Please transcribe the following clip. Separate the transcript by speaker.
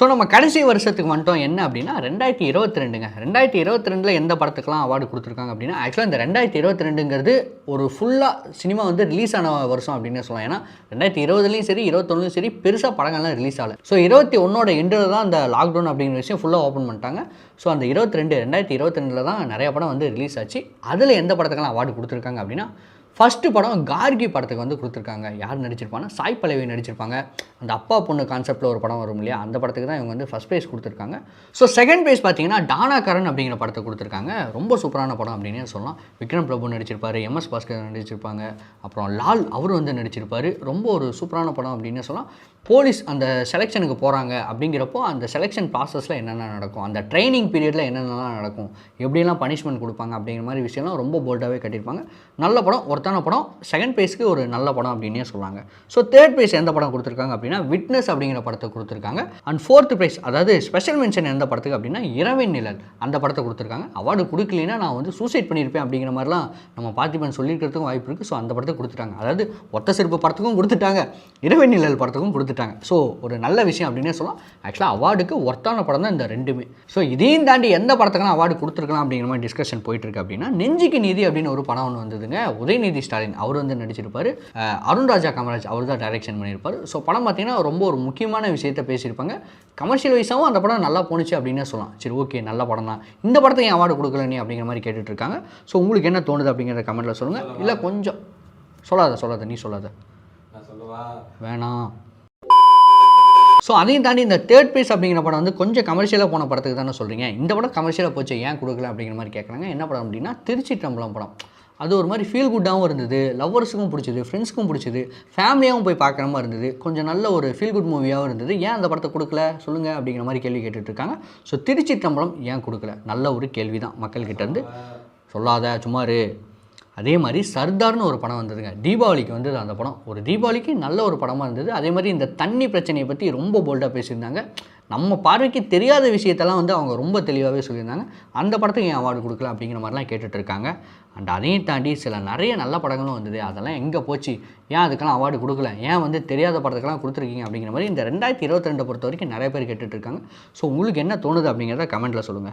Speaker 1: So நம்ம கடைசி வருஷத்துக்கு வந்துட்டோம். என்ன அப்படின்னா 2022ங்க. 2022ல் எந்த படத்துக்கெலாம் அவார்டு கொடுத்துருக்காங்க அப்படின்னா, ஆக்சுவலாக இந்த 2022ங்கிறது ஒரு ஃபுல்லாக சினிமா வந்து ரிலீஸ் ஆன வருஷம் அப்படின்னு சொல்லலாம். ஏன்னா 2020லையும் சரி 2021லையும் சரி பெருசாக படங்கள்லாம் ரிலீஸ் ஆகலை. ஸோ 21 எண்டில் தான் அந்த லாக்டவுன் அப்படிங்கிற விஷயம் ஃபுல்லாக ஓப்பன் பண்ணிட்டாங்க. ஸோ அந்த 2022ல் தான் நிறைய படம் வந்து ரிலீஸ் ஆச்சு. அதில் எந்த படத்துக்கெல்லாம் அவார்டு கொடுத்துருக்காங்க அப்படின்னா, ஃபஸ்ட்டு படம் கார்கி படத்துக்கு வந்து கொடுத்துருக்காங்க. யார் நடிச்சிருப்பாங்கன்னா சாய் பல்லவி நடிச்சிருப்பாங்க. அந்த அப்பா பொண்ணு கான்செப்டில் ஒரு படம் வரும் இல்லையா, அந்த படத்துக்கு தான் இவங்க வந்து ஃபஸ்ட் ப்ரைஸ் கொடுத்துருக்காங்க. ஸோ செகண்ட் ப்ரைஸ் பார்த்தீங்கன்னா டானாகரன் அப்படிங்கிற படத்தை கொடுத்துருக்காங்க. ரொம்ப சூப்பரான படம் அப்படின்னே சொல்லலாம். விக்ரம் பிரபு நடிச்சிருப்பார், MS பாஸ்கர் நடிச்சிருப்பாங்க, அப்புறம் லால் அவர் வந்து நடிச்சிருப்பார். ரொம்ப ஒரு சூப்பரான படம் அப்படின்னே சொல்லலாம். போலீஸ் அந்த செலெக்ஷனுக்கு போகிறாங்க அப்படிங்கிறப்போ அந்த செலெக்ஷன் ப்ராசஸில் என்னென்ன நடக்கும், அந்த ட்ரைனிங் பீரியடில் என்னென்னலாம் நடக்கும், எப்படியெல்லாம் பனிஷ்மெண்ட் கொடுப்பாங்க அப்படிங்கிற மாதிரி விஷயம்லாம் ரொம்ப போல்டாகவே கட்டியிருப்பாங்க. நல்ல படம், ஒருத்தான படம். செகண்ட் ப்ரைஸ்க்கு ஒரு நல்ல படம் அப்படின்னே சொல்லுவாங்க. ஸோ தேர்ட் ப்ரைஸ் எந்த படம் கொடுத்துருக்காங்க அப்படின்னா விட்னஸ் அப்படிங்கிற படத்தை கொடுத்துருக்காங்க. அண்ட் ஃபோர்த் ப்ரைஸ், அதாவது ஸ்பெஷல் மென்ஷன் எந்த படத்துக்கு அப்படின்னா இரவின் நிழல் அந்த படத்தை கொடுத்துருக்காங்க. அவார்டு கொடுக்கலனா நான் வந்து சூசைட் பண்ணியிருப்பேன் அப்படிங்கிற மாதிரிலாம் நம்ம பார்த்திபன் சொல்லியிருக்கிறதுக்கும் வாய்ப்பு இருக்குது. ஸோ அந்த படத்தை கொடுத்துட்டாங்க. அதாவது ஒத்த சிறப்பு படத்துக்கும் கொடுத்துட்டாங்க, இரவின் நிழல் படத்துக்கும் கொடுத்துட்டாங்க. ஸோ ஒரு நல்ல விஷயம் அப்படின்னே சொல்லலாம். ஆக்சுவலாக அவார்டுக்கு ஒர்த்தான படம் தான் இந்த ரெண்டுமே. ஸோ இதையும் தாண்டி எந்த படத்துக்கெல்லாம் அவார்டு கொடுத்துருக்கலாம் அப்படிங்கிற மாதிரி டிஸ்கஷன் போயிட்டுருக்கு அப்படின்னா, நெஞ்சுக்கு நீதி அப்படின்னு ஒரு படம் ஒன்று வந்ததுங்க. உதயநிதி ஸ்டாலின் அவர் வந்து நடிச்சிருப்பார். அருண்ராஜா காமராஜ் அவர் தான் டைரக்ஷன் பண்ணியிருப்பார். ஸோ படம் பார்த்தீங்கன்னா ரொம்ப ஒரு முக்கியமான விஷயத்தை பேசியிருப்பாங்க. கமர்ஷியல் வைஸாகவும் அந்த படம் நல்லா போணுச்சு அப்படின்னே சொல்லலாம். சரி, ஓகே, நல்ல படம் தான். இந்த படத்தை ஏன் அவார்டு கொடுக்கல நீ அப்படிங்கிற மாதிரி கேட்டுட்டு இருக்காங்க. ஸோ உங்களுக்கு என்ன தோணுது அப்படிங்கிறத கமெண்ட்டில் சொல்லுங்கள். இல்லை கொஞ்சம் சொல்லாத நீ சொல்லாத, வேணாம். ஸோ அதையும் தாண்டி இந்த தேர்ட் ப்ரைஸ் அப்படிங்கிற படம் வந்து கொஞ்சம் கமர்ஷியலாக போன படத்துக்கு தானே சொல்கிறீங்க. இந்த படம் கமர்ஷியலாக போச்சு ஏன் கொடுக்கல அப்படிங்கிற மாதிரி கேட்குறாங்க. என்ன படம் அப்படின்னா திருச்சிற்றம்பலம் படம். அது ஒரு மாதிரி ஃபீல் குட்டாகவும் இருந்தது, லவ்வர்ஸுக்கும் பிடிச்சது, ஃப்ரெண்ட்ஸ்க்கும் பிடிச்சது, ஃபேமிலியாகவும் போய் பார்க்குற மாதிரி இருந்தது, கொஞ்சம் நல்ல ஒரு ஃபீல் குட் மூவியாகவும் இருந்தது. ஏன் அந்த படத்தை கொடுக்கல சொல்லுங்கள் அப்படிங்கிற மாதிரி கேள்வி கேட்டுட்ருக்காங்க. ஸோ திருச்சிற்றம்பலம் ஏன் கொடுக்கல, நல்ல ஒரு கேள்வி தான் மக்கள்கிட்டேருந்து. சொல்லாத சும்மாரு. அதே மாதிரி சர்தார்னு ஒரு படம் வந்ததுங்க, தீபாவளிக்கு வந்தது அந்த படம். ஒரு தீபாவளிக்கு நல்ல ஒரு படமாக இருந்தது. அதே மாதிரி இந்த தண்ணி பிரச்சனையை பற்றி ரொம்ப போல்டாக பேசியிருந்தாங்க. நம்ம பார்வைக்கு தெரியாத விஷயத்தெல்லாம் வந்து அவங்க ரொம்ப தெளிவாகவே சொல்லியிருந்தாங்க. அந்த படத்துக்கு ஏன் அவார்டு கொடுக்கல அப்படிங்கிற மாதிரிலாம் கேட்டுட்ருக்காங்க. அண்ட் அதையும் தாண்டி நிறைய நல்ல படங்களும் வந்தது. அதெல்லாம் எங்கே போச்சு, ஏன் அதுக்கெல்லாம் அவார்டு கொடுக்கல, ஏன் வந்து தெரியாத படத்துக்கெல்லாம் கொடுத்துருக்கீங்க அப்படிங்கிற மாதிரி இந்த 2022 பொறுத்த வரைக்கும் நிறைய பேர் கேட்டுட்ருக்காங்க. ஸோ உங்களுக்கு என்ன தோணுது அப்படிங்கிறத கமெண்ட்டில் சொல்லுங்கள்.